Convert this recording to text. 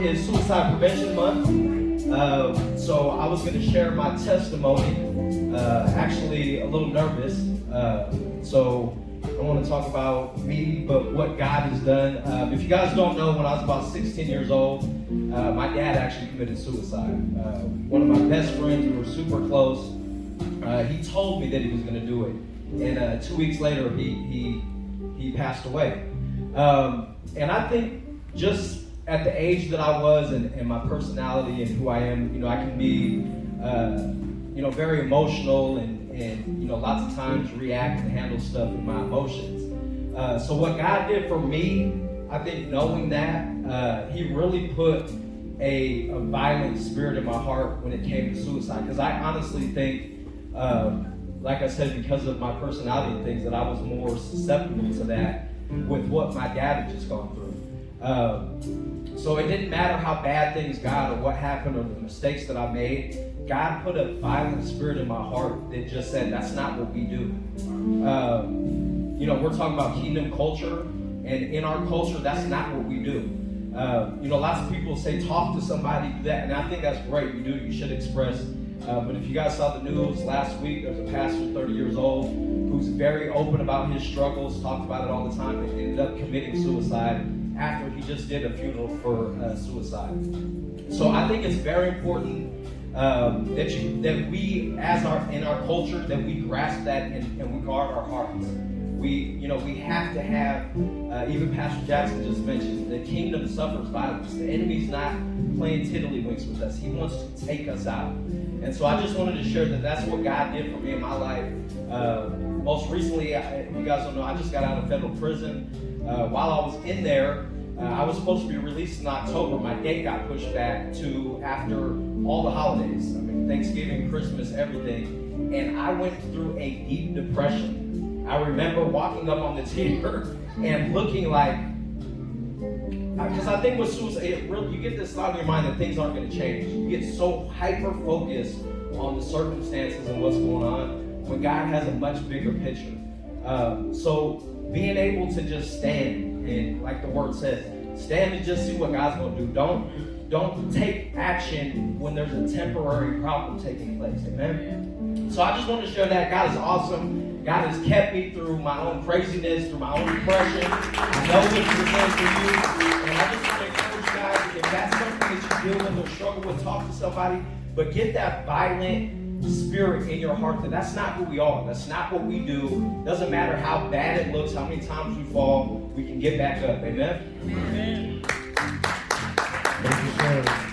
month is Suicide Prevention Month. So I was going to share my testimony. Actually, a little nervous. So I want to talk about me, but what God has done. If you guys don't know, when I was about 16 years old, my dad actually committed suicide. One of my best friends, we were super close. He told me that he was going to do it, and 2 weeks later, he passed away. And I think just at the age that I was, and my personality and who I am, I can be, very emotional and lots of times react and handle stuff with my emotions. So what God did for me, I think knowing that, He really put a violent spirit in my heart when it came to suicide. Because I honestly think, like I said, because of my personality and things, that I was more susceptible to that with what my dad had just gone through. So it didn't matter how bad things got or what happened or the mistakes that I made. God put a violent spirit in my heart that just said, that's not what we do. We're talking about kingdom culture, and in our culture, that's not what we do. Lots of people say, talk to somebody, do that, and I think that's great. You should express. But if you guys saw the news last week, there's a pastor, 30 years old, who's very open about his struggles, talked about it all the time, and ended up committing suicide after he just did a funeral for suicide. So I think it's very important that we, in our culture, that we grasp that and we guard our hearts. We have to have, even Pastor Jackson just mentioned, the kingdom suffers violence. The enemy's not playing tiddlywinks with us. He wants to take us out. And so I just wanted to share that that's what God did for me in my life. Most recently, you guys don't know, I just got out of federal prison. While I was in there, I was supposed to be released in October. My date got pushed back to after all the holidays. Thanksgiving, Christmas, everything. And I went through a deep depression. I remember walking up on the tier and looking like, because I think with suicide, you get this thought in your mind that things aren't going to change. You get so hyper-focused on the circumstances and what's going on when God has a much bigger picture. So being able to just stand, and like the word says, stand and just see what God's going to do. Don't take action when there's a temporary problem taking place. Amen? So I just want to share that God is awesome. God has kept me through my own craziness, through my own depression. I know what He's done for you. And I just want to encourage you guys, if that's something that you deal with or struggle with, talk to somebody. But get that violent spirit in your heart that that's not who we are. That's not what we do. Doesn't matter how bad it looks, how many times we fall, we can get back up. Amen? Amen. Thank you, sir.